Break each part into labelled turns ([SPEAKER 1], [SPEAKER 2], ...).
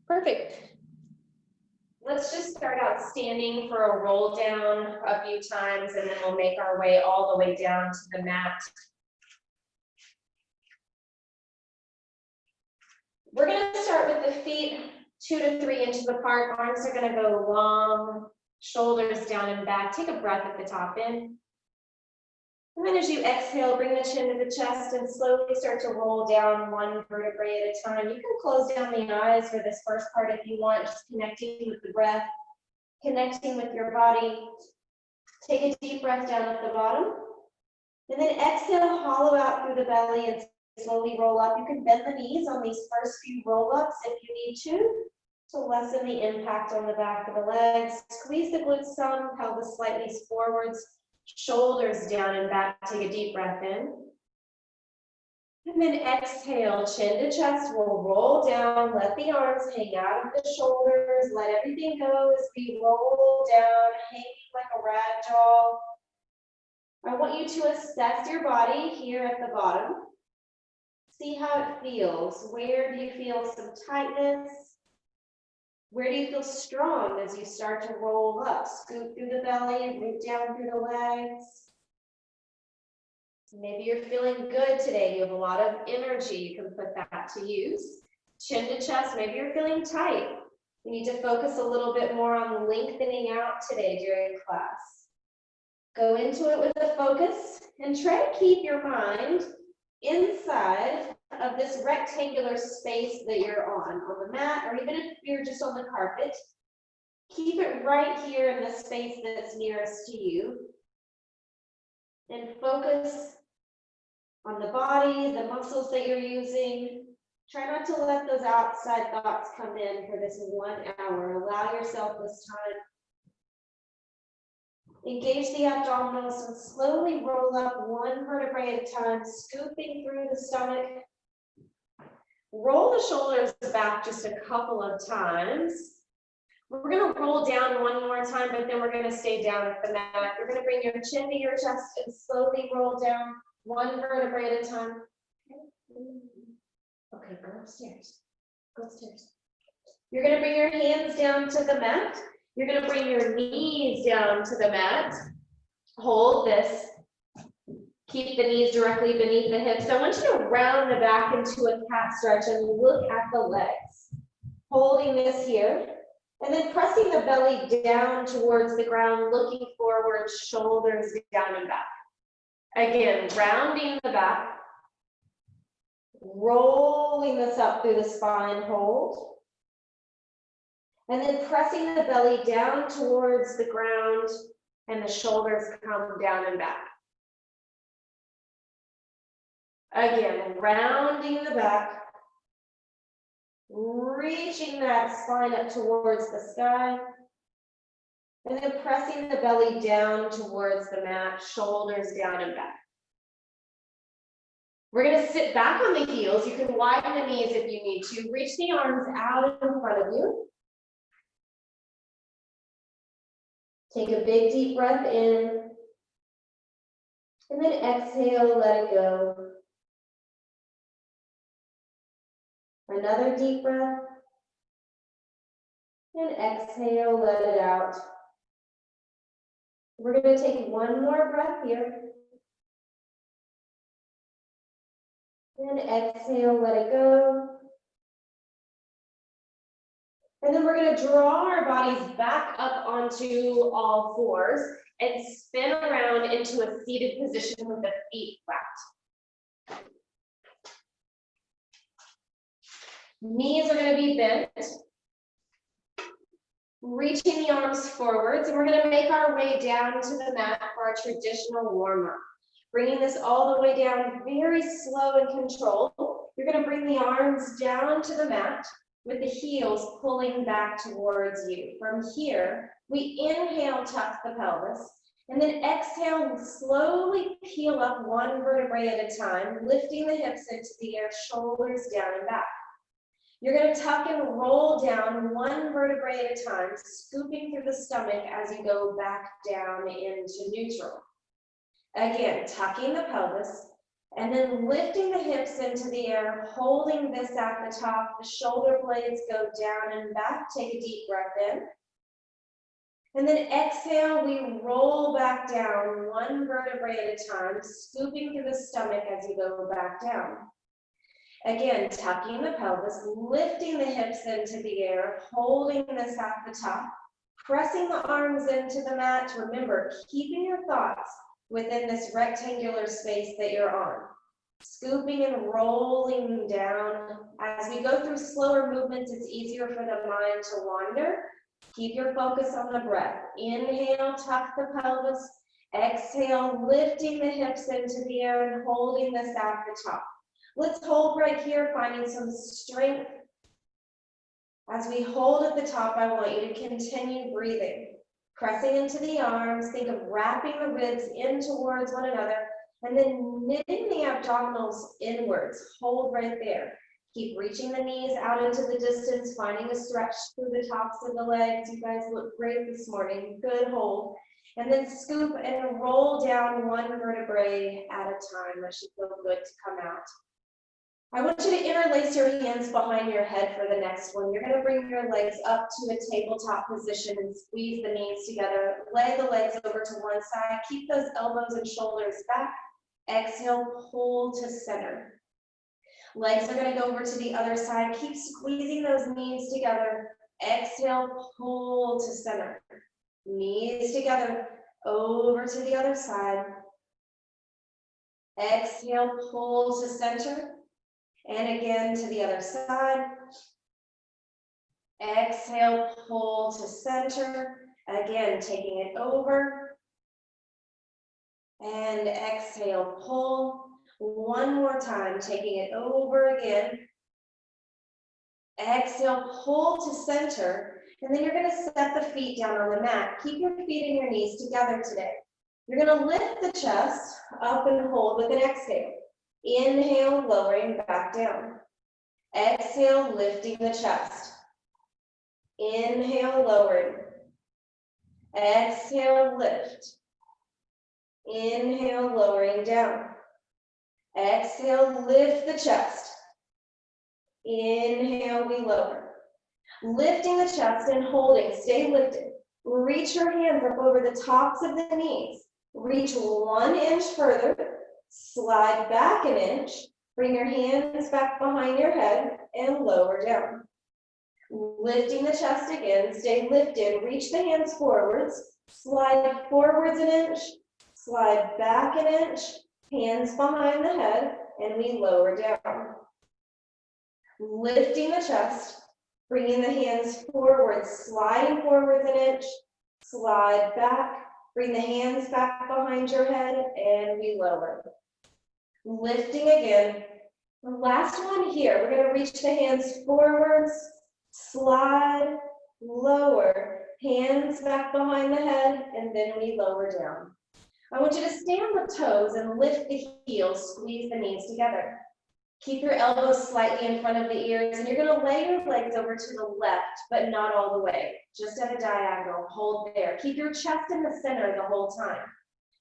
[SPEAKER 1] Perfect. Let's just start out standing for a roll down a few times, and then we'll make our way all the way down to the mat. We're going to start with the feet 2 to 3 inches apart. Arms are going to go long, shoulders down and back. Take a breath at the top in. And then as you exhale, bring the chin to the chest and slowly start to roll down one vertebrae at a time. You can close down the eyes for this first part if you want, just connecting with the breath, connecting with your body. Take a deep breath down at the bottom. And then exhale, hollow out through the belly and slowly roll up. You can bend the knees on these first few roll-ups if you need to lessen the impact on the back of the legs. Squeeze the glutes some, pelvis slightly forwards. Shoulders down and back, take a deep breath in. And then exhale, chin to chest, we'll roll down, let the arms hang out of the shoulders, let everything go as we roll down, hanging like a rag doll. I want you to assess your body here at the bottom. See how it feels. Where do you feel some tightness? Where do you feel strong as you start to roll up? Scoot through the belly, root down through the legs. Maybe you're feeling good today. You have a lot of energy. You can put that to use. Chin to chest, maybe you're feeling tight. You need to focus a little bit more on lengthening out today during class. Go into it with a focus and try to keep your mind inside of this rectangular space that you're on the mat, or even if you're just on the carpet. Keep it right here in the space that's nearest to you. And focus on the body, the muscles that you're using. Try not to let those outside thoughts come in for this 1 hour. Allow yourself this time. Engage the abdominals and slowly roll up one vertebrae at a time, scooping through the stomach. Roll the shoulders back just a couple of times. We're going to roll down one more time, but then we're going to stay down at the mat. You're going to bring your chin to your chest and slowly roll down one vertebrae at a time. Okay, go upstairs. Go upstairs. You're going to bring your hands down to the mat. You're going to bring your knees down to the mat. Hold this. Keep the knees directly beneath the hips. I want you to round the back into a cat stretch and look at the legs. Holding this here. And then pressing the belly down towards the ground, looking forward, shoulders down and back. Again, rounding the back. Rolling this up through the spine, hold. And then pressing the belly down towards the ground and the shoulders come down and back. Again, rounding the back, reaching that spine up towards the sky, and then pressing the belly down towards the mat, shoulders down and back. We're going to sit back on the heels. You can widen the knees if you need to. Reach the arms out in front of you. Take a big deep breath in, and then exhale, let it go. Another deep breath, and exhale, let it out. We're going to take one more breath here, and exhale, let it go. And then we're going to draw our bodies back up onto all fours and spin around into a seated position with the feet flat. Knees are going to be bent. Reaching the arms forwards, and we're going to make our way down to the mat for our traditional warm-up. Bringing this all the way down, very slow and controlled. You're going to bring the arms down to the mat with the heels pulling back towards you. From here, we inhale, tuck the pelvis, and then exhale, slowly peel up one vertebrae at a time, lifting the hips into the air, shoulders down and back. You're going to tuck and roll down one vertebrae at a time, scooping through the stomach as you go back down into neutral. Again, tucking the pelvis, And then lifting the hips into the air, holding this at the top. The shoulder blades go down and back. Take a deep breath in. And then exhale, we roll back down one vertebrae at a time, scooping through the stomach as you go back down. Again, tucking the pelvis, lifting the hips into the air, holding this at the top, pressing the arms into the mat. Remember, keeping your thoughts within this rectangular space that you're on. Scooping and rolling down. As we go through slower movements, it's easier for the mind to wander. Keep your focus on the breath. Inhale, tuck the pelvis. Exhale, lifting the hips into the air and holding this at the top. Let's hold right here, finding some strength. As we hold at the top, I want you to continue breathing. Pressing into the arms, think of wrapping the ribs in towards one another, and then knitting the abdominals inwards. Hold right there. Keep reaching the knees out into the distance, finding a stretch through the tops of the legs. You guys look great this morning. Good hold. And then scoop and roll down one vertebrae at a time. That should feel good to come out. I want you to interlace your hands behind your head for the next one. You're going to bring your legs up to a tabletop position and squeeze the knees together. Lay the legs over to one side. Keep those elbows and shoulders back. Exhale, pull to center. Legs are going to go over to the other side. Keep squeezing those knees together. Exhale, pull to center. Knees together, over to the other side. Exhale, pull to center. And again to the other side. Exhale, pull to center. Again, taking it over. And exhale, pull. One more time, taking it over again. Exhale, pull to center. And then you're going to set the feet down on the mat. Keep your feet and your knees together today. You're going to lift the chest up and hold with an exhale. Inhale, lowering back down. Exhale, lifting the chest. Inhale, lowering. Exhale, lift. Inhale, lowering down. Exhale, lift the chest. Inhale, we lower. Lifting the chest and holding, stay lifted. Reach your hands up over the tops of the knees. Reach 1 inch further. Slide back an inch. Bring your hands back behind your head and lower down. Lifting the chest again, stay lifted. Reach the hands forwards. Slide forwards an inch. Slide back an inch. Hands behind the head, and we lower down. Lifting the chest, bringing the hands forward, sliding forwards an inch, slide back, bring the hands back behind your head, and we lower. Lifting again. The last one here, we're going to reach the hands forwards, slide, lower, hands back behind the head, and then we lower down. I want you to stay on the toes and lift the heels, squeeze the knees together. Keep your elbows slightly in front of the ears, and you're going to lay your legs over to the left, but not all the way, just at a diagonal. Hold there. Keep your chest in the center the whole time.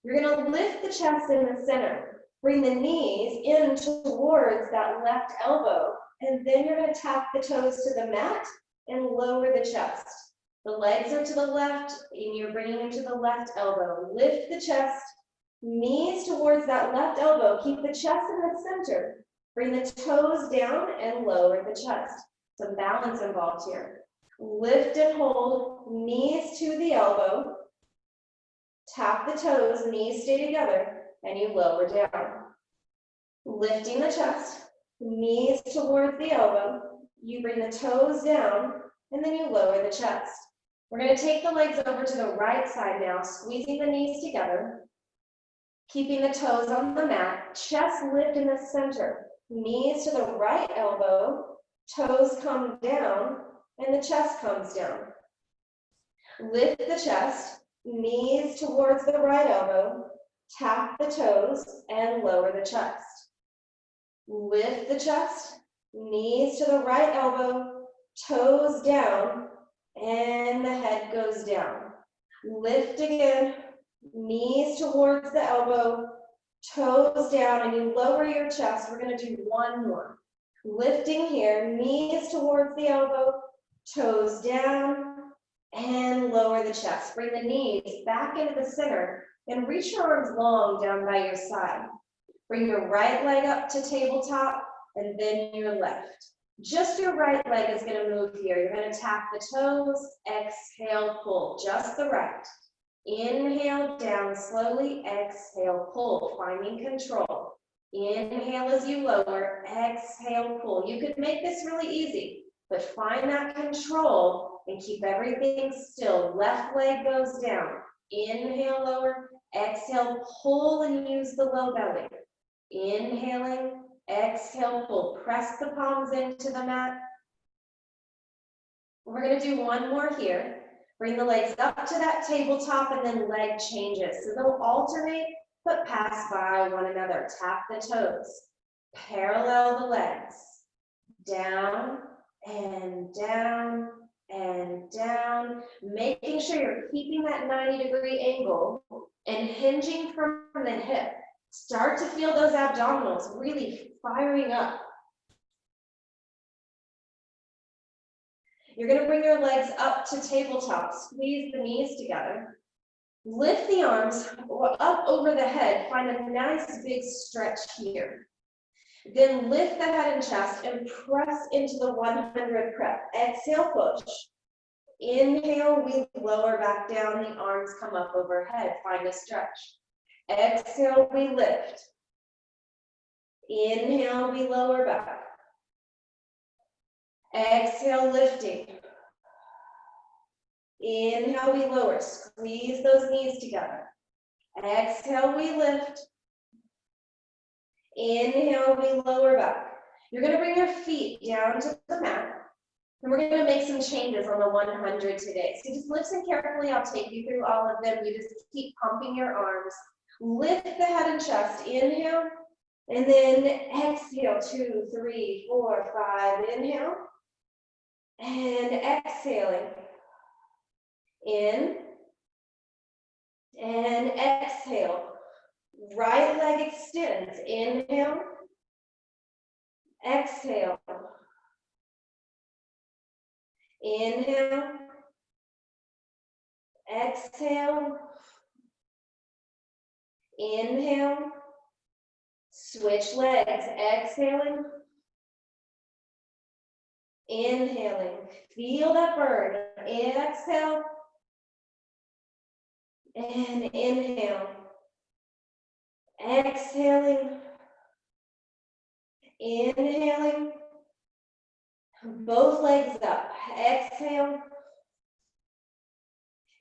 [SPEAKER 1] You're going to lift the chest in the center. Bring the knees in towards that left elbow, and then you're going to tap the toes to the mat and lower the chest. The legs are to the left, and you're bringing them to the left elbow. Lift the chest, knees towards that left elbow. Keep the chest in the center. Bring the toes down and lower the chest. Some balance involved here. Lift and hold, knees to the elbow. Tap the toes, knees stay together, and you lower down. Lifting the chest, knees towards the elbow. You bring the toes down, and then you lower the chest. We're going to take the legs over to the right side now, squeezing the knees together, keeping the toes on the mat, chest lift in the center, knees to the right elbow, toes come down, and the chest comes down. Lift the chest, knees towards the right elbow, tap the toes, and lower the chest. Lift the chest, knees to the right elbow, toes down, and the head goes down. Lift again, knees towards the elbow, toes down, and you lower your chest. We're gonna do one more. Lifting here, knees towards the elbow, toes down, and lower the chest. Bring the knees back into the center and reach your arms long down by your side. Bring your right leg up to tabletop and then your left. Just your right leg is going to move here. You're going to tap the toes, exhale, pull, just the right. Inhale, down slowly, exhale, pull, finding control. Inhale as you lower, exhale, pull. You could make this really easy, but find that control and keep everything still. Left leg goes down. Inhale, lower, exhale, pull and use the low belly. Inhaling, exhale, pull. Press the palms into the mat. We're going to do one more here. Bring the legs up to that tabletop and then leg changes. So they'll alternate, but pass by one another. Tap the toes. Parallel the legs. Down and down and down. Making sure you're keeping that 90-degree angle and hinging from the hip. Start to feel those abdominals really firing up. You're going to bring your legs up to tabletop. Squeeze the knees together. Lift the arms up over the head. Find a nice big stretch here. Then lift the head and chest and press into the 100 prep. Exhale, push. Inhale, we lower back down. The arms come up overhead. Find a stretch. Exhale, we lift. Inhale, we lower back. Exhale, lifting. Inhale, we lower. Squeeze those knees together. Exhale, we lift. Inhale, we lower back. You're going to bring your feet down to the mat. And we're going to make some changes on the 100 today. So just listen carefully. I'll take you through all of them. You just keep pumping your arms. Lift the head and chest. Inhale. And then exhale. 2, 3, 4, 5. Inhale. And exhaling. In. And exhale. Right leg extends. Inhale. Exhale. Inhale. Exhale. Inhale. Switch legs. Exhaling. Inhaling. Feel that burn. Exhale. And inhale. Exhaling. Inhaling. Both legs up. Exhale.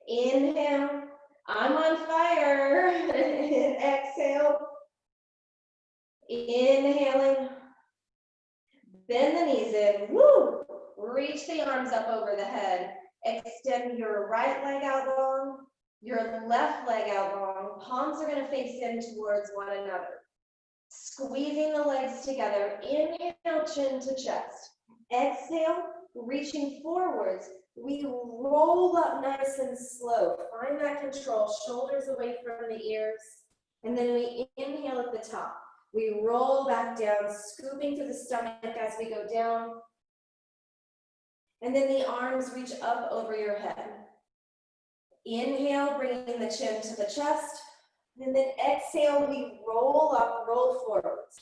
[SPEAKER 1] Inhale. I'm on fire. Exhale. Inhaling. Bend the knees in. Woo! Reach the arms up over the head. Extend your right leg out long, your left leg out long. Palms are going to face in towards one another. Squeezing the legs together. Inhale, chin to chest. Exhale, reaching forwards. We roll up nice and slow. Find that control. Shoulders away from the ears. And then we inhale at the top. We roll back down, scooping to the stomach as we go down. And then the arms reach up over your head. Inhale, bringing the chin to the chest. And then exhale, we roll up, roll forwards.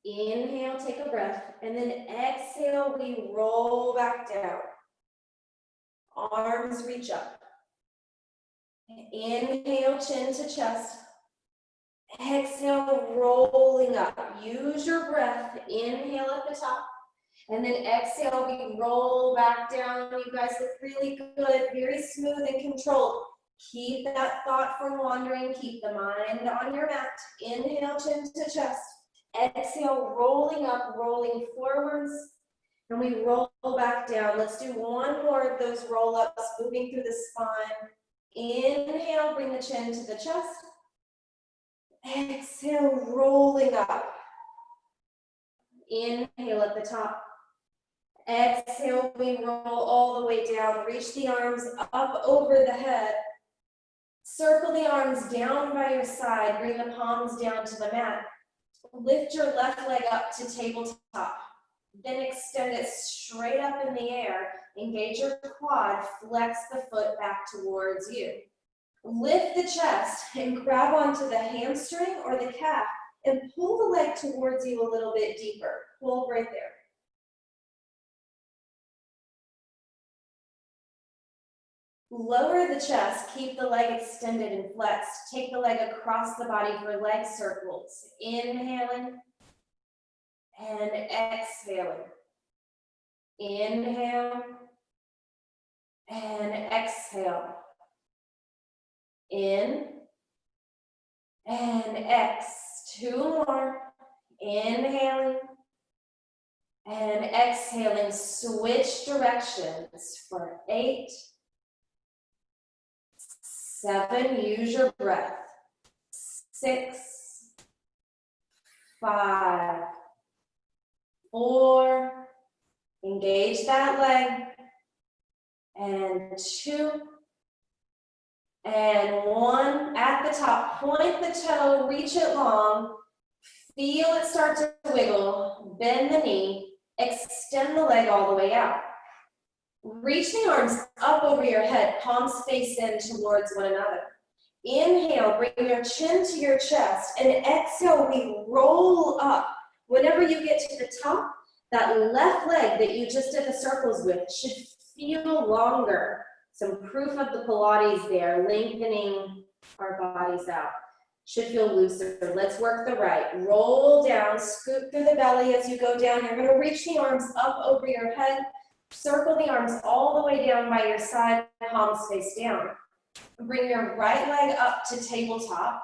[SPEAKER 1] Inhale, take a breath. And then exhale, we roll back down. Arms reach up. Inhale, chin to chest. Exhale, rolling up. Use your breath. Inhale at the top. And then exhale, we roll back down. You guys look really good, very smooth and controlled. Keep that thought from wandering. Keep the mind on your mat. Inhale, chin to chest. Exhale, rolling up, rolling forwards. And we roll back down. Let's do one more of those roll-ups, moving through the spine. Inhale, bring the chin to the chest. Exhale, rolling up. Inhale at the top. Exhale, we roll all the way down. Reach the arms up over the head. Circle the arms down by your side, bring the palms down to the mat. Lift your left leg up to tabletop. Then extend it straight up in the air. Engage your quad, flex the foot back towards you. Lift the chest and grab onto the hamstring or the calf and pull the leg towards you a little bit deeper. Pull right there. Lower the chest, keep the leg extended and flexed. Take the leg across the body for leg circles. Inhaling and exhaling. Inhale and exhale. In and ex. 2 more. Inhaling and exhaling. Switch directions for 8, 7, use your breath. 6, 5, 4, engage that leg, and 2, and 1. At the top, point the toe, reach it long, feel it start to wiggle, bend the knee, extend the leg all the way out. Reach the arms up over your head, palms face in towards one another. Inhale, bring your chin to your chest, and exhale, we roll up. Whenever you get to the top, that left leg that you just did the circles with should feel longer. Some proof of the Pilates there, lengthening our bodies out. Should feel looser. Let's work the right. Roll down, scoop through the belly as you go down. You're going to reach the arms up over your head. Circle the arms all the way down by your side, palms face down. Bring your right leg up to tabletop.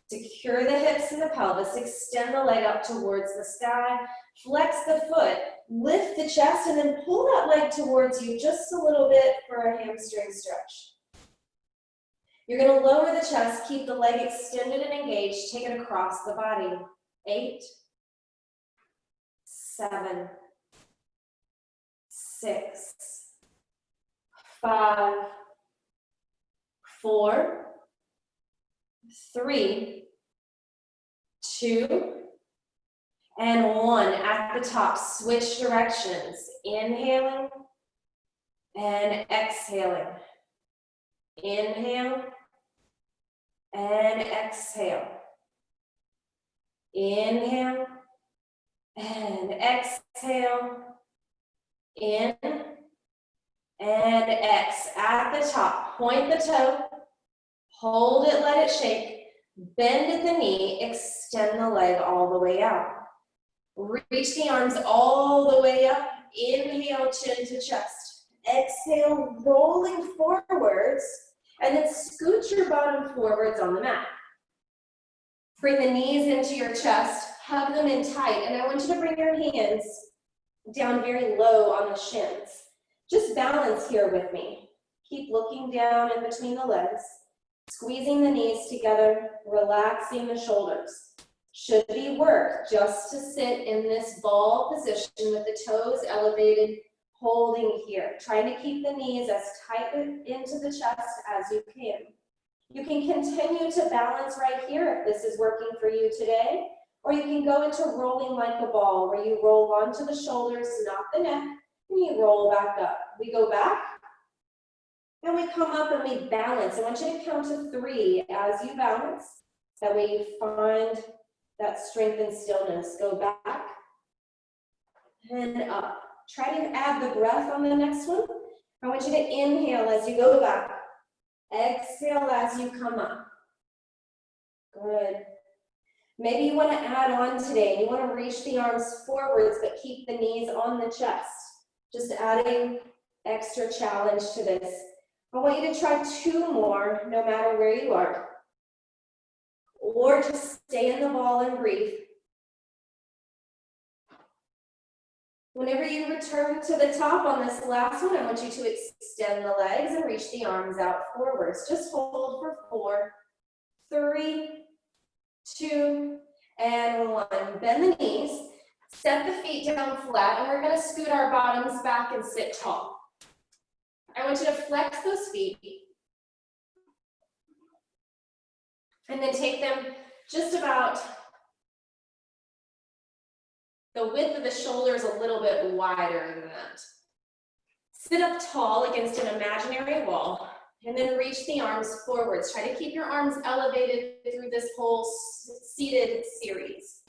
[SPEAKER 1] Secure the hips and the pelvis. Extend the leg up towards the sky. Flex the foot. Lift the chest and then pull that leg towards you just a little bit for a hamstring stretch. You're going to lower the chest, keep the leg extended and engaged, take it across the body. 8, 7, 6, 5, 4, 3, 2, and 1. At the top, switch directions. Inhaling and exhaling. Inhale and exhale. Inhale and exhale. In and ex. At the top, point the toe, hold it, let it shake, bend at the knee, extend the leg all the way out. Reach the arms all the way up. Inhale, chin to chest. Exhale, rolling forwards, and then scoot your bottom forwards on the mat. Bring the knees into your chest, hug them in tight, and I want you to bring your hands down very low on the shins. Just balance here with me. Keep looking down in between the legs, squeezing the knees together, relaxing the shoulders. Should be work just to sit in this ball position with the toes elevated, holding here. Trying to keep the knees as tight into the chest as you can. You can continue to balance right here if this is working for you today, or you can go into rolling like a ball where you roll onto the shoulders, not the neck, and you roll back up. We go back, and we come up and we balance. I want you to count to 3 as you balance. That way you find that strength and stillness. Go back and up. Try to add the breath on the next one. I want you to inhale as you go back. Exhale as you come up. Good. Maybe you want to add on today. You want to reach the arms forwards, but keep the knees on the chest. Just adding extra challenge to this. I want you to try 2 more, no matter where you are. Or just stay in the ball and breathe. Whenever you return to the top on this last one, I want you to extend the legs and reach the arms out forwards. Just hold for 4, 3, 2, and 1. Bend the knees, set the feet down flat, and we're going to scoot our bottoms back and sit tall. I want you to flex those feet. And then take them just about the width of the shoulders, a little bit wider than that. Sit up tall against an imaginary wall, and then reach the arms forwards. Try to keep your arms elevated through this whole seated series.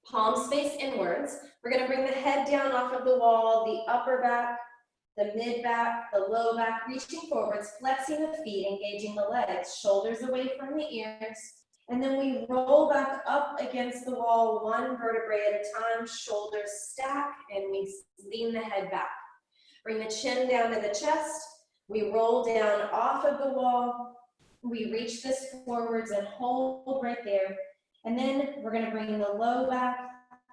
[SPEAKER 1] Palms face inwards. We're gonna bring the head down off of the wall, the upper back, the mid back, the low back, reaching forwards, flexing the feet, engaging the legs, shoulders away from the ears. And then we roll back up against the wall, one vertebrae at a time, shoulders stack, and we lean the head back. Bring the chin down to the chest. We roll down off of the wall. We reach this forwards and hold right there. And then we're gonna bring the low back,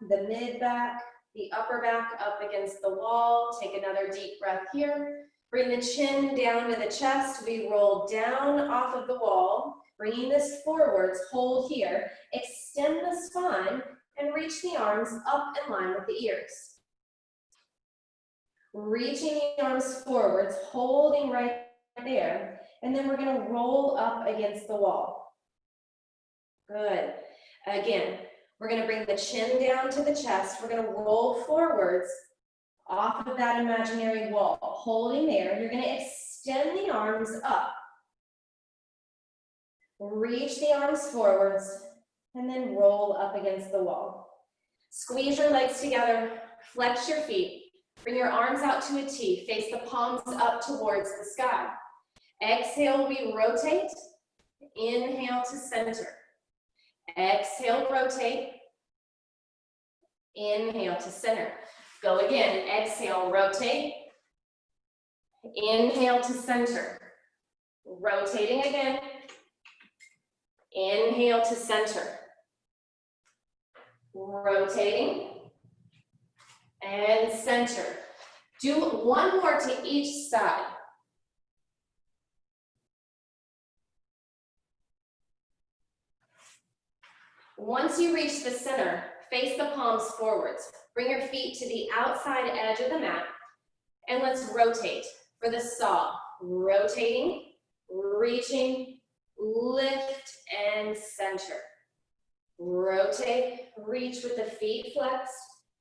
[SPEAKER 1] the mid back, the upper back up against the wall. Take another deep breath here. Bring the chin down to the chest. We roll down off of the wall, bringing this forwards, hold here. Extend the spine and reach the arms up in line with the ears. Reaching the arms forwards, holding right there. And then we're gonna roll up against the wall. Good. Again, we're gonna bring the chin down to the chest. We're gonna roll forwards off of that imaginary wall, holding there. You're gonna extend the arms up. Reach the arms forwards, and then roll up against the wall. Squeeze your legs together, flex your feet. Bring your arms out to a T, face the palms up towards the sky. Exhale, we rotate. Inhale to center. Exhale, rotate. Inhale to center. Go again. Exhale, rotate. Inhale to center. Rotating again. Inhale to center. Rotating. And center. Do one more to each side. Once you reach the center, face the palms forwards. Bring your feet to the outside edge of the mat, and let's rotate for the saw. Rotating, reaching, lift, and center. Rotate, reach with the feet flexed.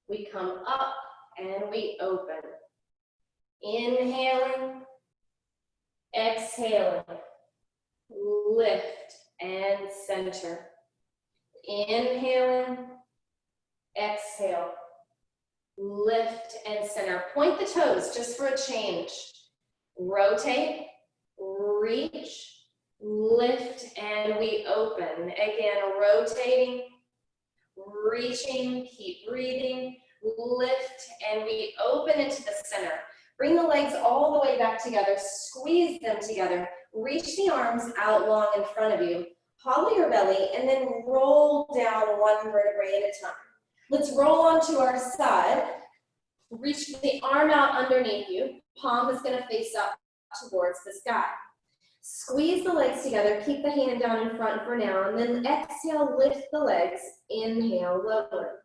[SPEAKER 1] We come up and we open. Inhaling, exhaling, lift and center. Inhaling, exhale, lift and center. Point the toes just for a change. Rotate, reach, lift, and we open. Again, rotating, reaching, keep breathing, lift, and we open into the center. Bring the legs all the way back together, squeeze them together, reach the arms out long in front of you, hollow your belly, and then roll down one vertebrae at a time. Let's roll onto our side, reach the arm out underneath you, palm is gonna face up towards the sky. Squeeze the legs together, keep the hand down in front for now, and then exhale, lift the legs, inhale, lower.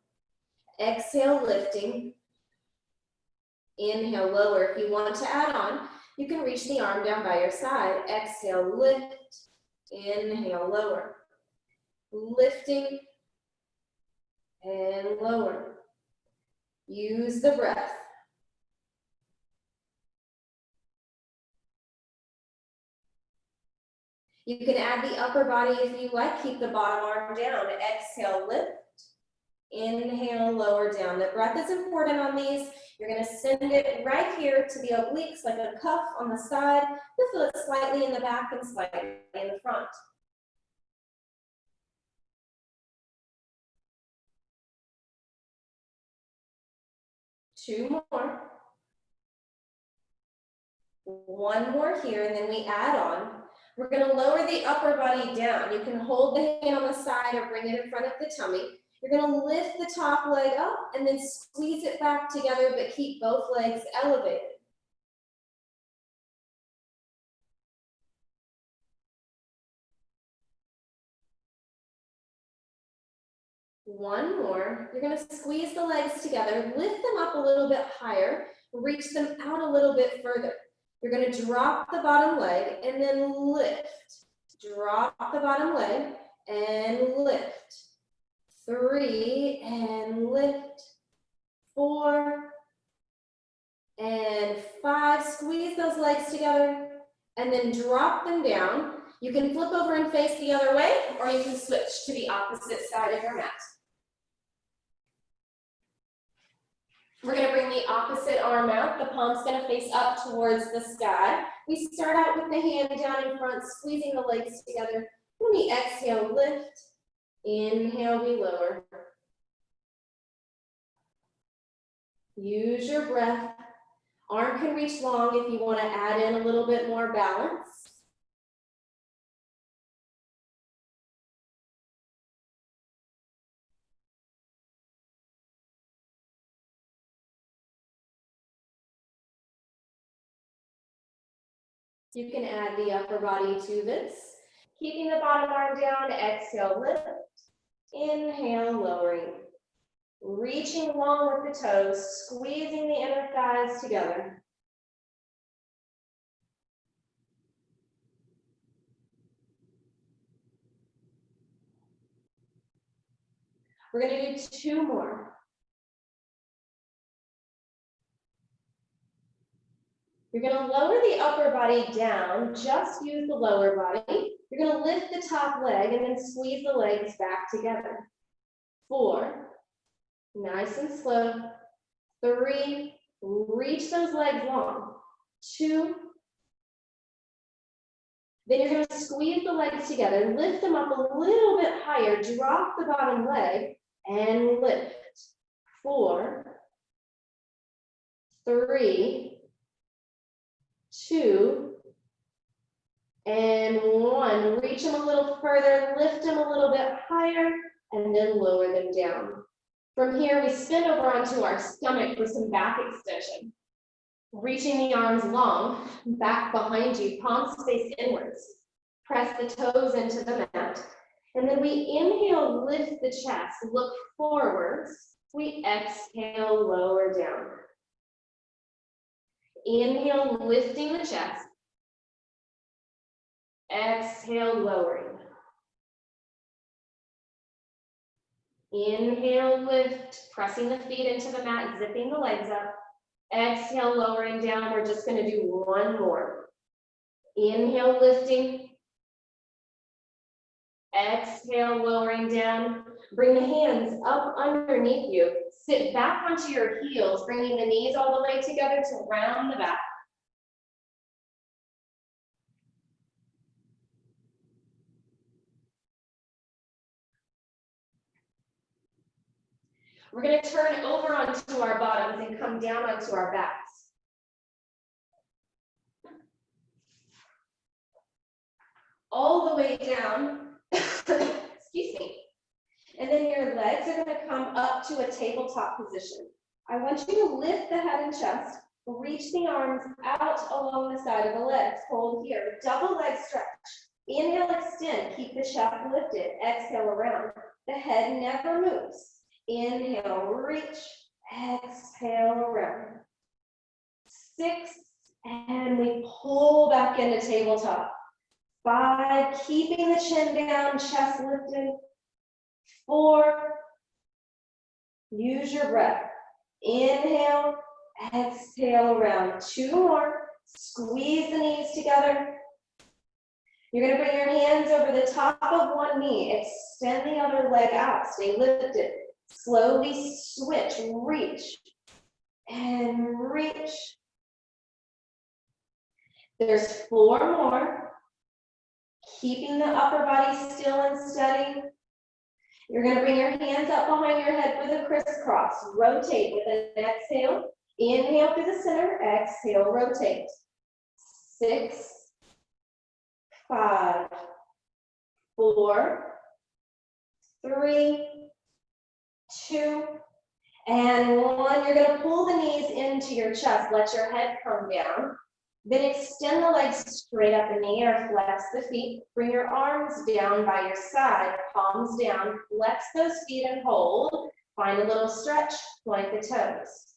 [SPEAKER 1] Exhale, lifting, inhale, lower. If you want to add on, you can reach the arm down by your side. Exhale, lift, inhale, lower. Lifting and lower. Use the breath. You can add the upper body if you like. Keep the bottom arm down. Exhale, lift. Inhale, lower down. The breath is important on these. You're going to send it right here to the obliques like a cuff on the side. You'll feel it slightly in the back and slightly in the front. Two more. One more here, and then we add on. We're going to lower the upper body down. You can hold the hand on the side or bring it in front of the tummy. You're going to lift the top leg up and then squeeze it back together, but keep both legs elevated. One more. You're going to squeeze the legs together, lift them up a little bit higher, reach them out a little bit further. You're going to drop the bottom leg and then lift. Drop the bottom leg and lift. 3 and lift. 4 and 5. Squeeze those legs together and then drop them down. You can flip over and face the other way, or you can switch to the opposite side of your mat. We're going to bring the opposite arm out. The palm's going to face up towards the sky. We start out with the hand down in front, squeezing the legs together. When we exhale, lift. Inhale, we lower. Use your breath. Arm can reach long if you want to add in a little bit more balance. You can add the upper body to this. Keeping the bottom arm down, exhale, lift. Inhale, lowering. Reaching long with the toes, squeezing the inner thighs together. We're going to do 2 more. You're going to lower the upper body down, just use the lower body. You're going to lift the top leg and then squeeze the legs back together. 4, nice and slow. 3, reach those legs long. 2, then you're going to squeeze the legs together, lift them up a little bit higher, drop the bottom leg, and lift. 4, 3, 2, and 1. Reach them a little further, lift them a little bit higher, and then lower them down. From here, we spin over onto our stomach for some back extension. Reaching the arms long, back behind you, palms face inwards. Press the toes into the mat. And then we inhale, lift the chest, look forwards. We exhale, lower down. Inhale, lifting the chest. Exhale, lowering. Inhale, lift, pressing the feet into the mat, zipping the legs up. Exhale, lowering down. We're just going to do 1 more. Inhale, lifting. Exhale, lowering down. Bring the hands up underneath you. Sit back onto your heels, bringing the knees all the way together to round the back. We're going to turn over onto our bottoms and come down onto our backs. All the way down, excuse me. And then your legs are going to come up to a tabletop position. I want you to lift the head and chest, reach the arms out along the side of the legs. Hold here, double leg stretch. Inhale, extend, keep the chest lifted. Exhale, around. The head never moves. Inhale, reach, exhale, around. 6, and we pull back into tabletop. 5, keeping the chin down, chest lifted. 4, use your breath. Inhale, exhale, around. 2 more. Squeeze the knees together. You're going to bring your hands over the top of one knee. Extend the other leg out. Stay lifted. Slowly switch, reach, and reach. There's 4 more. Keeping the upper body still and steady. You're going to bring your hands up behind your head for the crisscross. Rotate with an exhale. Inhale through the center. Exhale, rotate. 6, 5, 4, 3, 2, and 1. You're going to pull the knees into your chest. Let your head come down. Then extend the legs straight up in the air. Flex the feet. Bring your arms down by your side. Palms down. Flex those feet and hold. Find a little stretch. Point the toes.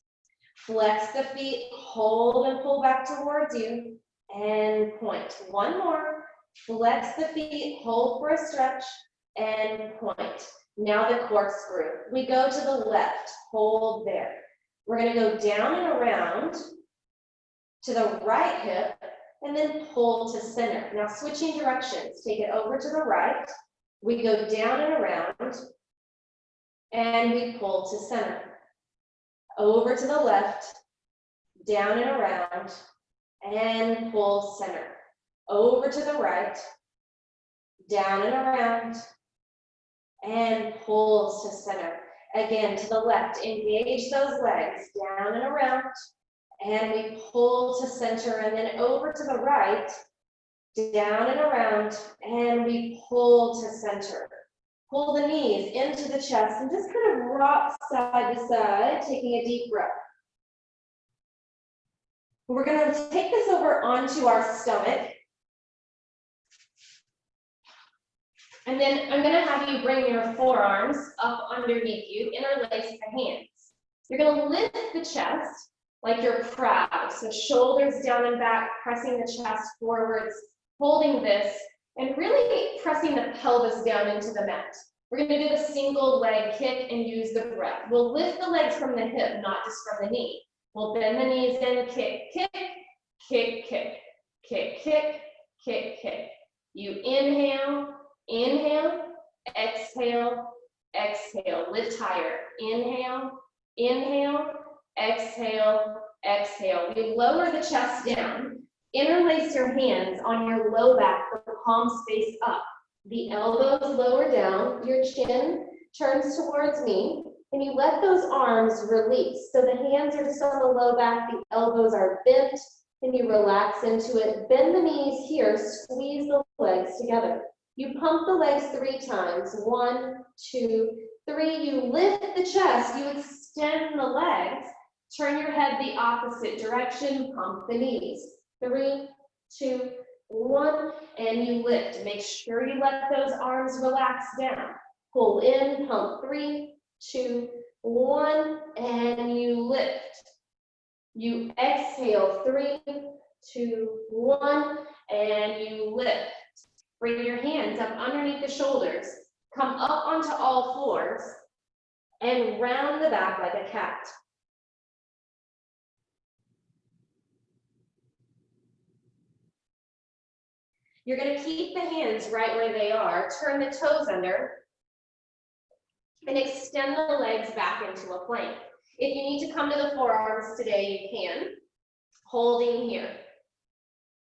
[SPEAKER 1] Flex the feet. Hold and pull back towards you. And point. 1 more. Flex the feet. Hold for a stretch. and point. Now the corkscrew. We go to the left, hold there. We're gonna go down and around to the right hip and then pull to center. Now switching directions, take it over to the right. We go down and around and we pull to center. Over to the left, down and around and pull center. Over to the right, down and around and pull to center. Again, to the left, engage those legs, down and around, and we pull to center, and then over to the right, down and around, and we pull to center. Pull the knees into the chest, and just kind of rock side to side, taking a deep breath. We're going to take this over onto our stomach. And then I'm going to have you bring your forearms up underneath you, interlace the hands. You're going to lift the chest like you're proud. So shoulders down and back, pressing the chest forwards, holding this, and really pressing the pelvis down into the mat. We're going to do the single leg kick and use the breath. We'll lift the legs from the hip, not just from the knee. We'll bend the knees in, kick, kick, kick, kick, kick, kick, kick, kick. You inhale. Inhale, exhale, exhale, lift higher. Inhale, inhale, exhale, exhale. We lower the chest down. Interlace your hands on your low back, the palms face up. The elbows lower down, your chin turns towards me, and you let those arms release. So the hands are just on the low back, the elbows are bent, and you relax into it. Bend the knees here, squeeze the legs together. You pump the legs 3 times. 1, 2, 3. You lift the chest. You extend the legs. Turn your head the opposite direction. Pump the knees. 3, 2, 1. And you lift. Make sure you let those arms relax down. Pull in. Pump. 3, 2, 1. And you lift. You exhale. 3, 2, 1. And you lift. Bring your hands up underneath the shoulders. Come up onto all fours and round the back like a cat. You're going to keep the hands right where they are. Turn the toes under and extend the legs back into a plank. If you need to come to the forearms today, you can. Holding here.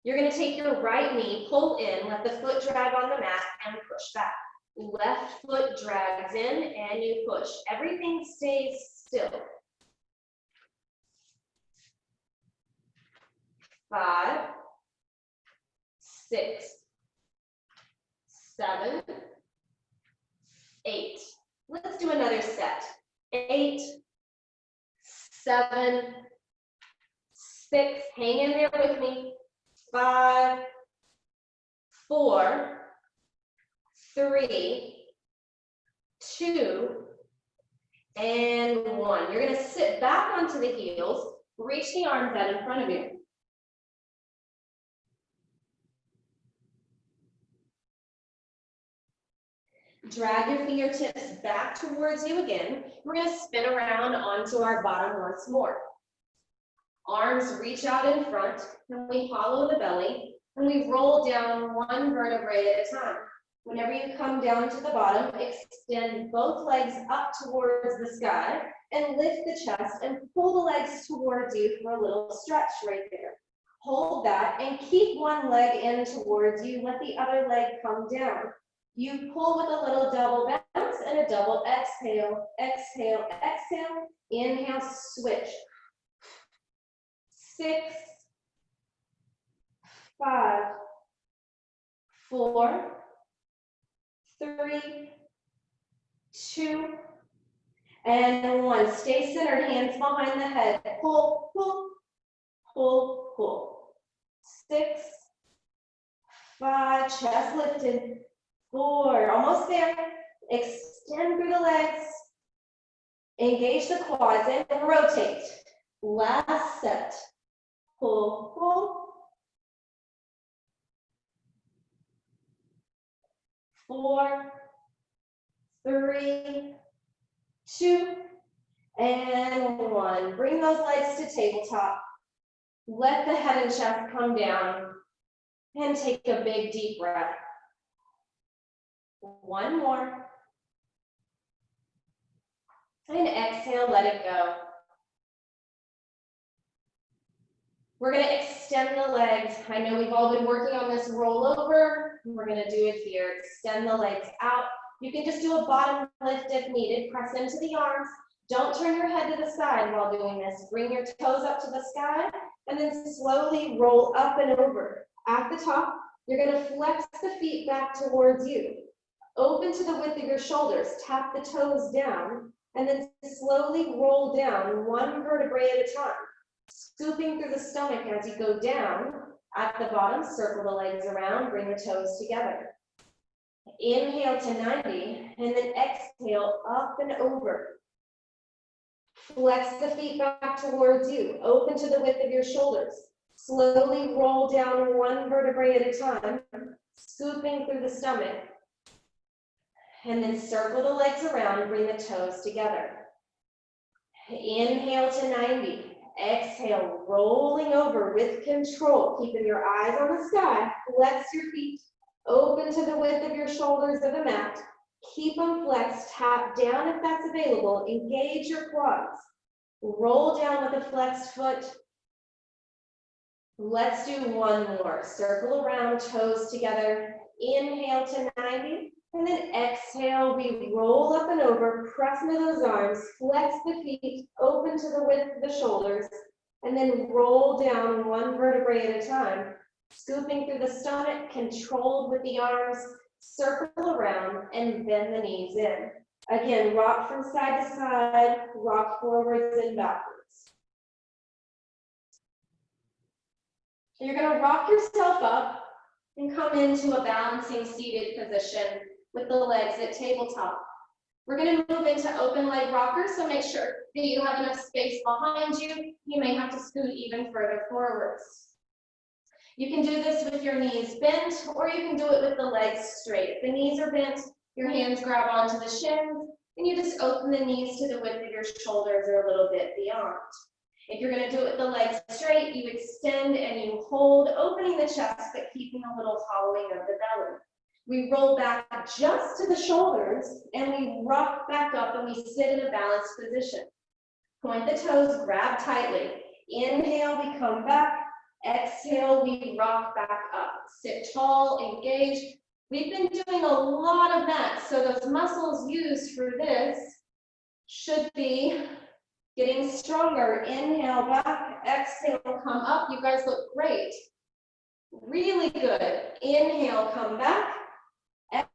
[SPEAKER 1] You're going to take your right knee, pull in, let the foot drag on the mat, and push back. Left foot drags in, and you push. Everything stays still. 5, 6, 7, 8. Let's do another set. 8, 7, 6. Hang in there with me. 5, 4, 3, 2, and 1. You're going to sit back onto the heels, reach the arms out in front of you. Drag your fingertips back towards you again. We're going to spin around onto our bottom once more. Arms reach out in front, and we follow the belly, and we roll down 1 vertebrae at a time. Whenever you come down to the bottom, extend both legs up towards the sky, and lift the chest, and pull the legs towards you for a little stretch right there. Hold that, and keep one leg in towards you, let the other leg come down. You pull with a little double bounce, and a double exhale, exhale, exhale, inhale, switch. 6, 5, 4, 3, 2, and 1. Stay centered, hands behind the head. Pull, pull, pull, pull. 6, 5, chest lifted. 4, almost there. Extend through the legs. Engage the quads and rotate. Last set. Pull, pull. 4, 3, 2, and 1. Bring those legs to tabletop. Let the head and chest come down and take a big deep breath. One more. And exhale, let it go. We're going to extend the legs. I know we've all been working on this rollover. We're going to do it here. Extend the legs out. You can just do a bottom lift if needed. Press into the arms. Don't turn your head to the side while doing this. Bring your toes up to the sky and then slowly roll up and over. At the top, you're going to flex the feet back towards you. Open to the width of your shoulders. Tap the toes down and then slowly roll down one vertebrae at a time. Scooping through the stomach as you go down. At the bottom, circle the legs around, bring the toes together. Inhale to 90, and then exhale up and over. Flex the feet back towards you. Open to the width of your shoulders. Slowly roll down one vertebrae at a time, scooping through the stomach. And then circle the legs around, bring the toes together. Inhale to 90. Exhale, rolling over with control, keeping your eyes on the sky. Flex your feet, open to the width of your shoulders of the mat. Keep them flexed, tap down if that's available. Engage your quads. Roll down with a flexed foot. Let's do one more. Circle around, toes together. Inhale to 90. And then exhale, we roll up and over, press into those arms, flex the feet, open to the width of the shoulders, and then roll down one vertebrae at a time, scooping through the stomach, controlled with the arms, circle around, and bend the knees in. Again, rock from side to side, rock forwards and backwards. So you're going to rock yourself up and come into a balancing seated position with the legs at tabletop. We're going to move into open leg rocker, so make sure that you have enough space behind you. You may have to scoot even further forwards. You can do this with your knees bent, or you can do it with the legs straight. If the knees are bent, your hands grab onto the shins, and you just open the knees to the width of your shoulders or a little bit beyond. If you're going to do it with the legs straight, you extend and you hold, opening the chest, but keeping a little hollowing of the belly. We roll back just to the shoulders, and we rock back up, and we sit in a balanced position. Point the toes, grab tightly. Inhale, we come back. Exhale, we rock back up. Sit tall, engage. We've been doing a lot of that, so those muscles used for this should be getting stronger. Inhale back, exhale, come up. You guys look great. Really good. Inhale, come back.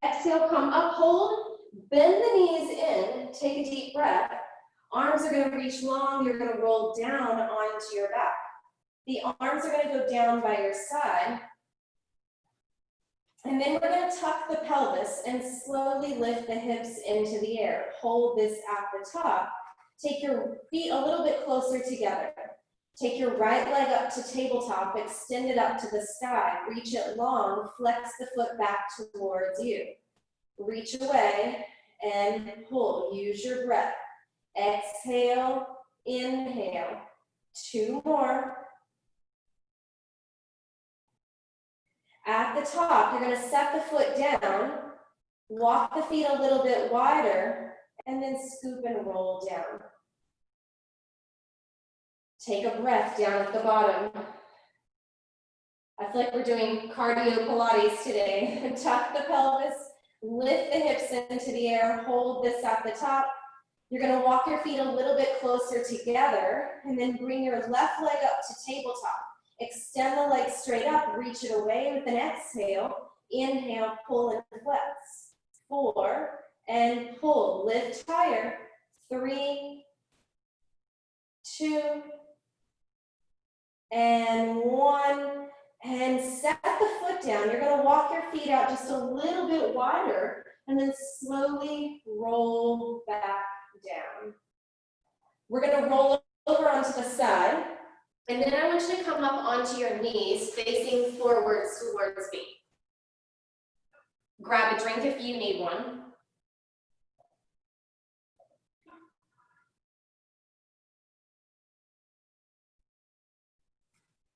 [SPEAKER 1] Exhale, come up, hold, bend the knees in, take a deep breath. Arms are going to reach long, you're going to roll down onto your back. The arms are going to go down by your side. And then we're going to tuck the pelvis and slowly lift the hips into the air. Hold this at the top. Take your feet a little bit closer together. Take your right leg up to tabletop, extend it up to the sky, reach it long, flex the foot back towards you. Reach away and pull, use your breath. Exhale, inhale, 2 more. At the top, you're gonna set the foot down, walk the feet a little bit wider, and then scoop and roll down. Take a breath down at the bottom. I feel like we're doing cardio Pilates today. Tuck the pelvis, lift the hips into the air, hold this at the top. You're gonna walk your feet a little bit closer together and then bring your left leg up to tabletop. Extend the leg straight up, reach it away with an exhale. Inhale, pull and flex. 4, and pull, lift higher. 3, 2, and 1, and set the foot down. You're gonna walk your feet out just a little bit wider, and then slowly roll back down. We're gonna roll over onto the side, and then I want you to come up onto your knees, facing forwards towards me. Grab a drink if you need one.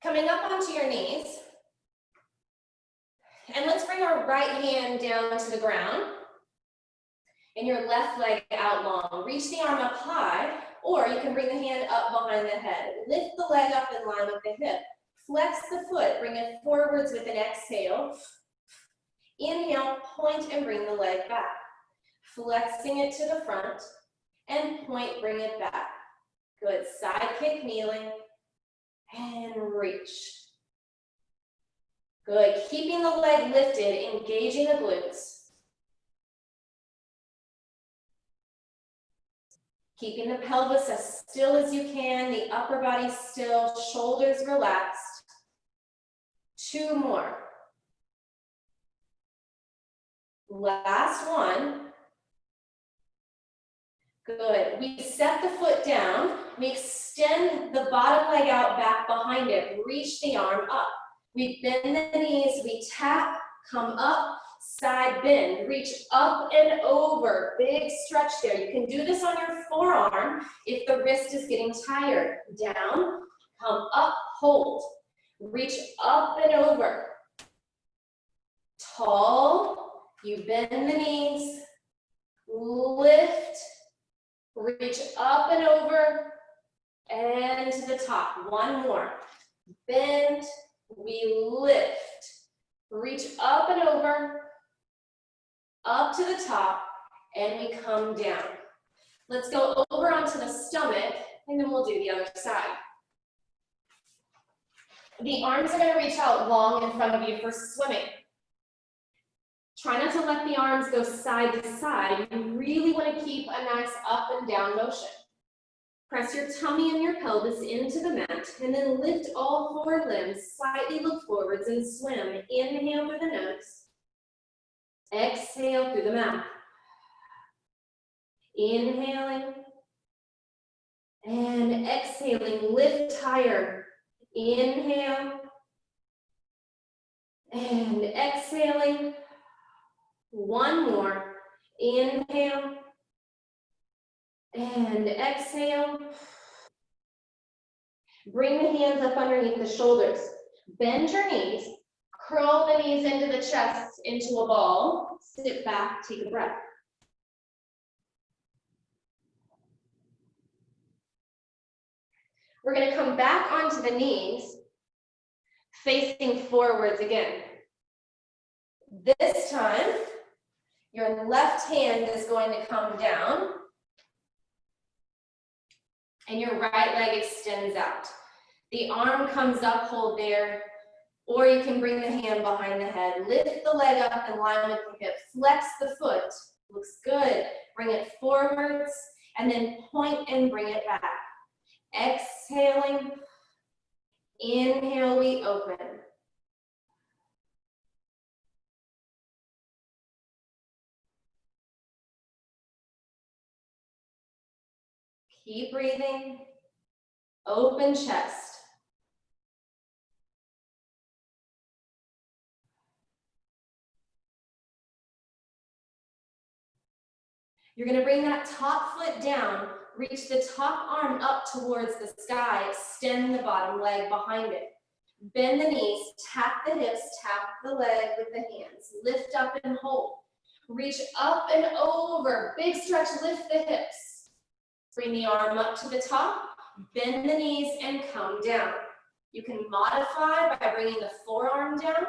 [SPEAKER 1] Coming up onto your knees. And let's bring our right hand down to the ground and your left leg out long. Reach the arm up high, or you can bring the hand up behind the head. Lift the leg up in line with the hip. Flex the foot, bring it forwards with an exhale. Inhale, point and bring the leg back. Flexing it to the front and point, bring it back. Good, side kick, kneeling, and reach. Good, keeping the leg lifted, engaging the glutes. Keeping the pelvis as still as you can, the upper body still, shoulders relaxed. 2 more. Last one. Good. We set the foot down. We extend the bottom leg out back behind it. Reach the arm up. We bend the knees. We tap, come up, side bend. Reach up and over. Big stretch there. You can do this on your forearm if the wrist is getting tired. Down, come up, hold. Reach up and over. Tall. You bend the knees. Lift. Reach up and over and to the top. 1 more. Bend, we lift. Reach up and over, up to the top, and we come down. Let's go over onto the stomach, and then we'll do the other side. The arms are going to reach out long in front of you for swimming. Try not to let the arms go side to side. You really want to keep a nice up and down motion. Press your tummy and your pelvis into the mat, and then lift all 4 limbs, slightly look forwards and swim. Inhale through the nose. Exhale through the mouth. Inhaling and exhaling, lift higher. Inhale and exhaling. 1 more. Inhale and exhale. Bring the hands up underneath the shoulders. Bend your knees. Curl the knees into the chest into a ball. Sit back, take a breath. We're going to come back onto the knees, facing forwards again. This time, your left hand is going to come down, and your right leg extends out. The arm comes up, hold there, or you can bring the hand behind the head. Lift the leg up in line with the hip. Flex the foot. Looks good. Bring it forwards, and then point and bring it back. Exhaling. Inhale, we open. Keep breathing. Open chest. You're going to bring that top foot down. Reach the top arm up towards the sky. Extend the bottom leg behind it. Bend the knees. Tap the hips. Tap the leg with the hands. Lift up and hold. Reach up and over. Big stretch. Lift the hips. Bring the arm up to the top. Bend the knees and come down. You can modify by bringing the forearm down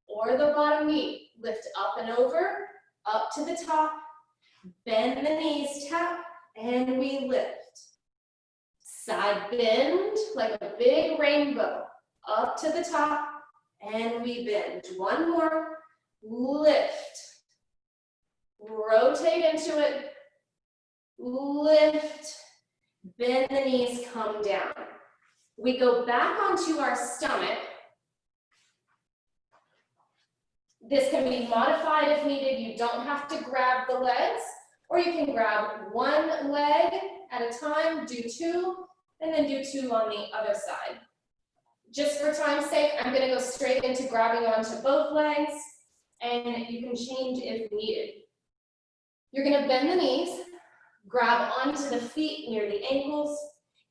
[SPEAKER 1] or the bottom knee. Lift up and over, up to the top. Bend the knees, tap, and we lift. Side bend like a big rainbow. Up to the top, and we bend. 1 more. Lift. Rotate into it. Lift. Bend the knees, come down. We go back onto our stomach. This can be modified if needed. You don't have to grab the legs, or you can grab 1 leg at a time, do 2, and then do 2 on the other side. Just for time's sake, I'm going to go straight into grabbing onto both legs, and you can change if needed. You're going to bend the knees, grab onto the feet near the ankles,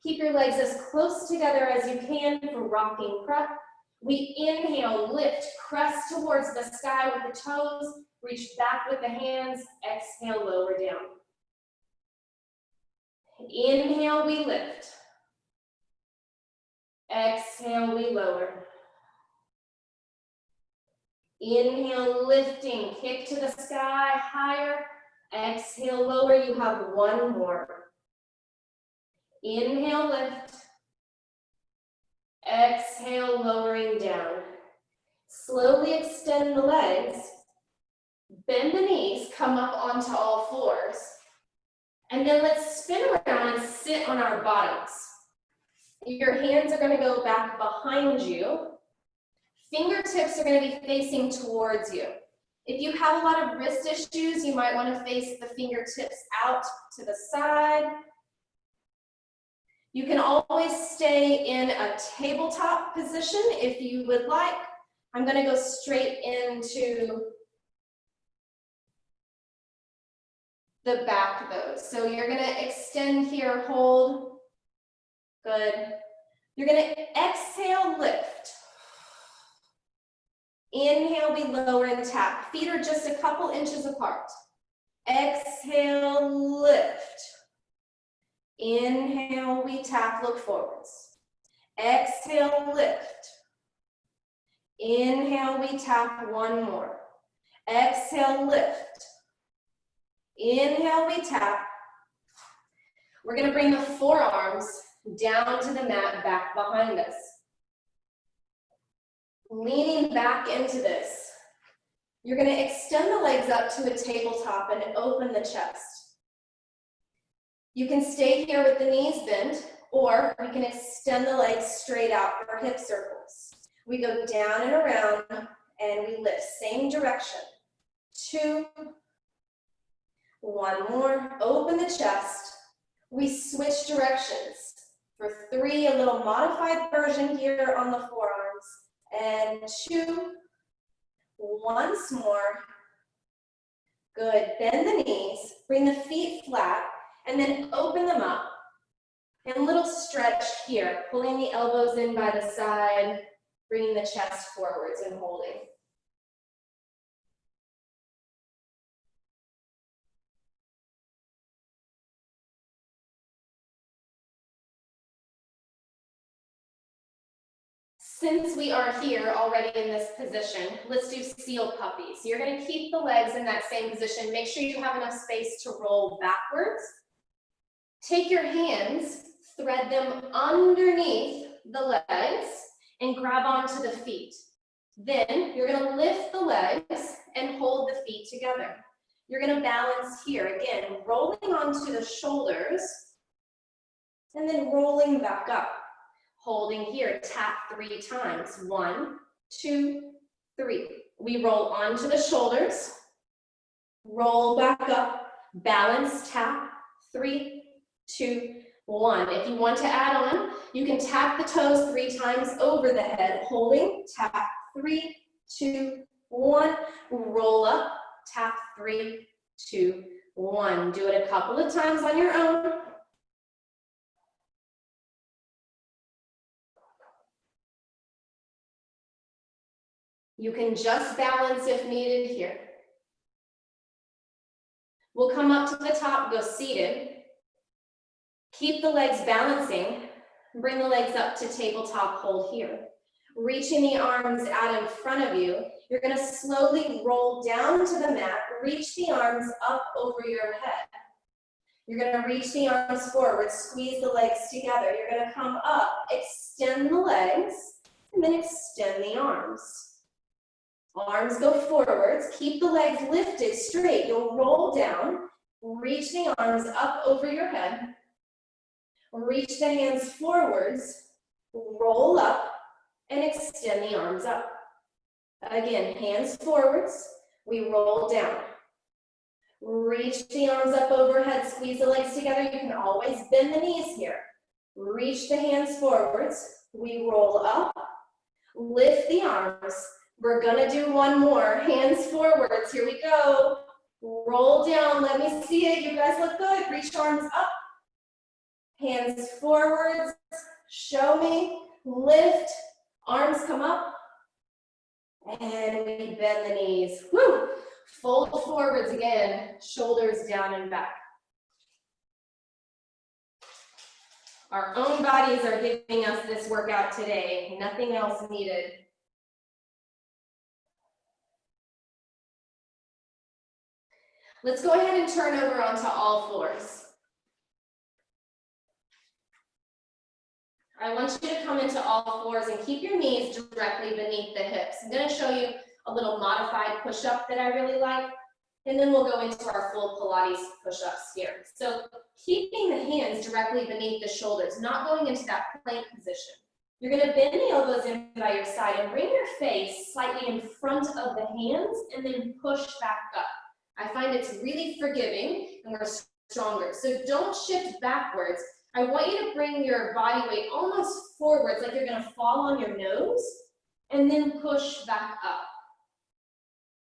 [SPEAKER 1] Keep your legs as close together as you can for rocking prep. We inhale, lift, press towards the sky with the toes, reach back with the hands, exhale, lower down. Inhale, we lift. Exhale, we lower. Inhale, lifting, kick to the sky, higher. Exhale, lower, you have one more. Inhale, lift. Exhale, lowering down. Slowly extend the legs. Bend the knees, come up onto all fours. And then let's spin around and sit on our bottoms. Your hands are going to go back behind you. Fingertips are going to be facing towards you. If you have a lot of wrist issues, you might want to face the fingertips out to the side. You can always stay in a tabletop position if you would like. I'm going to go straight into the back though. So you're going to extend here, hold. Good. You're going to exhale, lift. Inhale, we lower and tap. Feet are just a couple inches apart. Exhale, lift. Inhale, we tap, look forwards. Exhale, lift. Inhale, we tap, one more. Exhale, lift. Inhale, we tap. We're going to bring the forearms down to the mat, back behind us. Leaning back into this. You're going to extend the legs up to a tabletop and open the chest. You can stay here with the knees bent, or we can extend the legs straight out for hip circles. We go down and around, and we lift, same direction. 2, 1 more, open the chest. We switch directions. For 3, a little modified version here on the forearms. And 2, once more. Good, bend the knees, bring the feet flat, and then open them up. And a little stretch here, pulling the elbows in by the side, bringing the chest forwards and holding. Since we are here already in this position, let's do seal puppies. You're going to keep the legs in that same position. Make sure you have enough space to roll backwards. Take your hands, thread them underneath the legs, and grab onto the feet. Then you're going to lift the legs and hold the feet together. You're going to balance here, again, rolling onto the shoulders, and then rolling back up. Holding here, tap 3 times. 1, 2, 3. We roll onto the shoulders, roll back up, balance, tap, 3, 2, 1. If you want to add on, you can tap the toes 3 times over the head, holding, tap, 3, 2, 1. Roll up, tap, 3, 2, 1. Do it a couple of times on your own. You can just balance if needed here. We'll come up to the top, go seated. Keep the legs balancing. Bring the legs up to tabletop, hold here. Reaching the arms out in front of you. You're going to slowly roll down to the mat. Reach the arms up over your head. You're going to reach the arms forward, squeeze the legs together. You're going to come up, extend the legs, and then extend the arms. Arms go forwards, keep the legs lifted straight. You'll roll down, reach the arms up over your head, reach the hands forwards, roll up, and extend the arms up. Again, hands forwards, we roll down. Reach the arms up overhead, squeeze the legs together. You can always bend the knees here. Reach the hands forwards, we roll up, lift the arms. We're gonna do one more, hands forwards, here we go. Roll down, let me see it, you guys look good. Reach arms up, Hands forwards, show me, lift, arms come up, and we bend the knees. Woo! Fold forwards again, shoulders down and back. Our own bodies are giving us this workout today, nothing else needed. Let's go ahead and turn over onto all fours. I want you to come into all fours and keep your knees directly beneath the hips. I'm going to show you a little modified push-up that I really like, and then we'll go into our full Pilates push-ups here. So keeping the hands directly beneath the shoulders, not going into that plank position. You're going to bend the elbows in by your side and bring your face slightly in front of the hands and then push back up. I find it's really forgiving and we're stronger. So don't shift backwards. I want you to bring your body weight almost forwards, like you're gonna fall on your nose, and then push back up.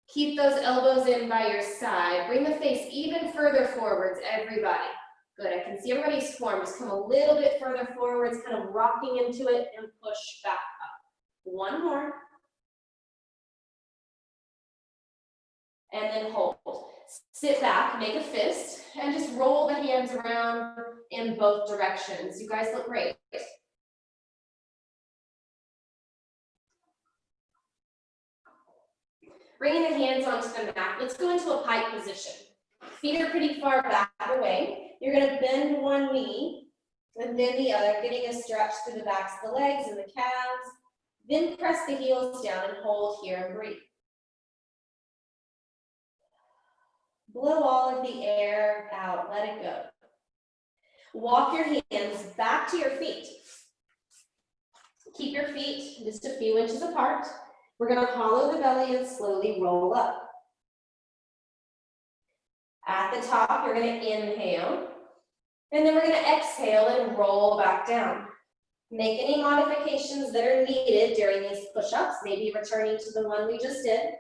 [SPEAKER 1] Keep those elbows in by your side. Bring the face even further forwards, everybody. Good, I can see everybody's form. Just come a little bit further forwards, kind of rocking into it, and push back up. One more. And then hold. Sit back, make a fist, and just roll the hands around in both directions. You guys look great. Bringing the hands onto the mat, let's go into a pike position. Feet are pretty far back away. You're gonna bend one knee and then the other, getting a stretch through the backs of the legs and the calves. Then press the heels down and hold here and breathe. Blow all of the air out, let it go. Walk your hands back to your feet. Keep your feet just a few inches apart. We're going to hollow the belly and slowly roll up. At the top, you're going to inhale, and then we're going to exhale and roll back down. Make any modifications that are needed during these push-ups, maybe returning to the one we just did.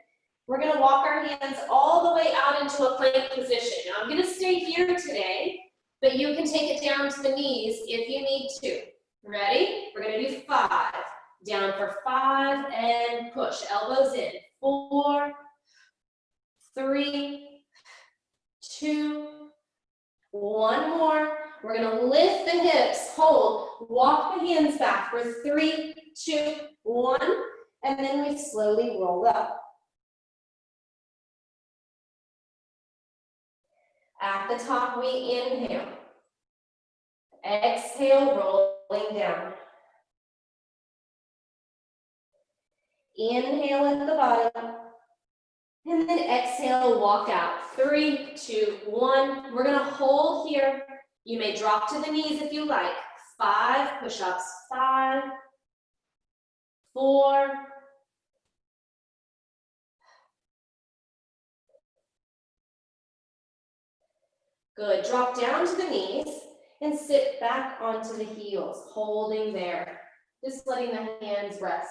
[SPEAKER 1] We're going to walk our hands all the way out into a plank position. Now, I'm going to stay here today, but you can take it down to the knees if you need to. Ready? We're going to do 5. Down for 5 and push. Elbows in. 4, 3, 2, 1 more. We're going to lift the hips. Hold. Walk the hands back for 3, 2, 1. And then we slowly roll up. At the top, we inhale. Exhale, rolling down. Inhale at the bottom. And then exhale, walk out. 3, 2, 1. We're going to hold here. You may drop to the knees if you like. 5 push-ups. 5, 4, good. Drop down to the knees and sit back onto the heels, holding there. Just letting the hands rest.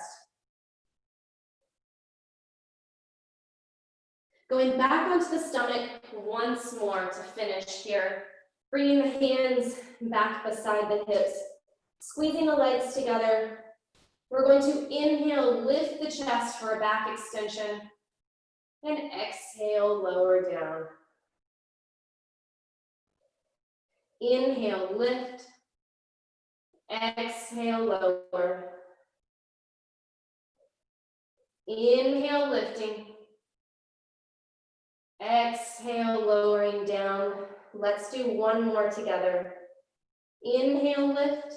[SPEAKER 1] Going back onto the stomach once more to finish here. Bringing the hands back beside the hips. Squeezing the legs together. We're going to inhale, lift the chest for a back extension. And exhale, lower down. Inhale, lift. Exhale, lower. Inhale, lifting. Exhale, lowering down. Let's do one more together. Inhale, lift.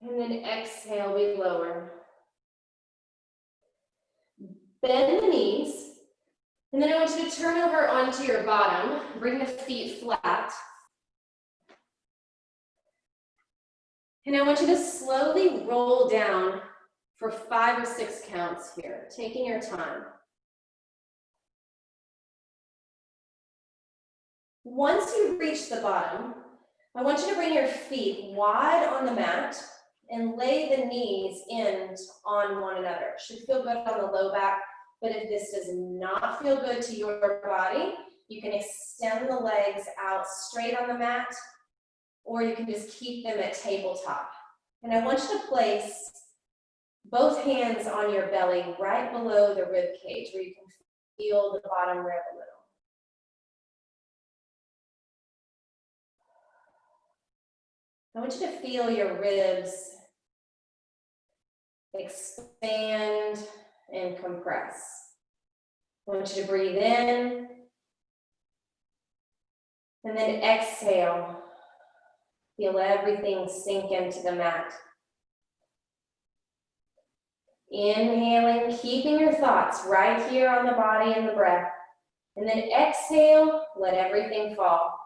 [SPEAKER 1] And then exhale, we lower. Bend the knees. And then I want you to turn over onto your bottom. Bring the feet flat. And I want you to slowly roll down for 5 or 6 counts here, taking your time. Once you reach the bottom, I want you to bring your feet wide on the mat and lay the knees in on one another. It should feel good on the low back, but if this does not feel good to your body, you can extend the legs out straight on the mat or you can just keep them at tabletop. And I want you to place both hands on your belly right below the rib cage where you can feel the bottom rib a little. I want you to feel your ribs expand and compress. I want you to breathe in and then exhale. Feel everything sink into the mat. Inhaling, keeping your thoughts right here on the body and the breath. And then exhale, let everything fall.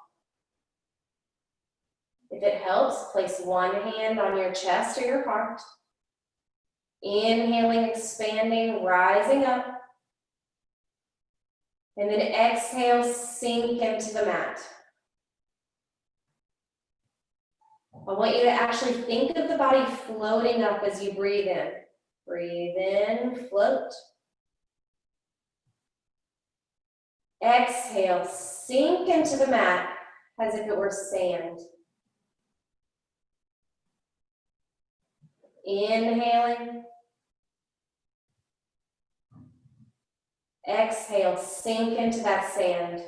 [SPEAKER 1] If it helps, place one hand on your chest or your heart. Inhaling, expanding, rising up. And then exhale, sink into the mat. I want you to actually think of the body floating up as you breathe in. Breathe in, float. Exhale, sink into the mat as if it were sand. Inhaling. Exhale, sink into that sand.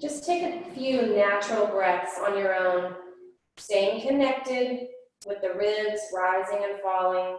[SPEAKER 1] Just take a few natural breaths on your own, staying connected with the ribs rising and falling.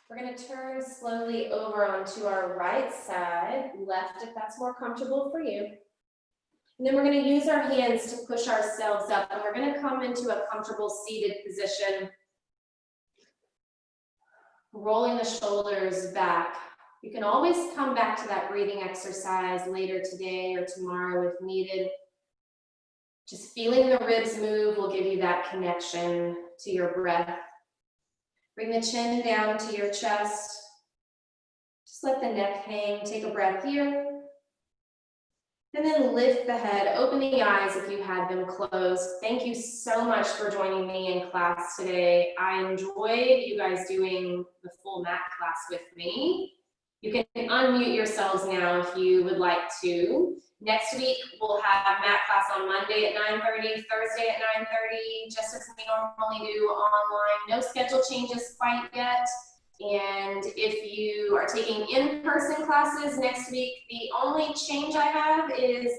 [SPEAKER 1] We're going to turn slowly over onto our right side, left if that's more comfortable for you. And then we're going to use our hands to push ourselves up, and we're going to come into a comfortable seated position, rolling the shoulders back. You can always come back to that breathing exercise later today or tomorrow if needed. Just feeling the ribs move will give you that connection to your breath. Bring the chin down to your chest. Just let the neck hang. Take a breath here. And then lift the head. Open the eyes if you had them closed. Thank you so much for joining me in class today. I enjoyed you guys doing the full mat class with me. You can unmute yourselves now if you would like to. Next week, we'll have mat class on Monday at 9:30, Thursday at 9:30, just as we normally do online. No schedule changes quite yet. And if you are taking in-person classes next week, the only change I have is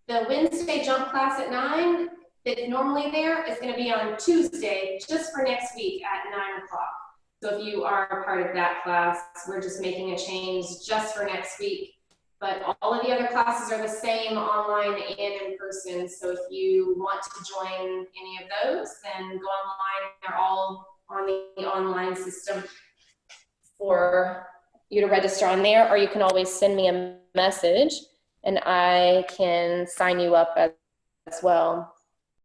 [SPEAKER 1] the Wednesday jump class at 9 that's normally there is going to be on Tuesday, just for next week at 9 o'clock. So if you are a part of that class, we're just making a change just for next week. But all of the other classes are the same online and in person. So if you want to join any of those, then go online. They're all on the online system for you to register on there, or you can always send me a message and I can sign you up as well.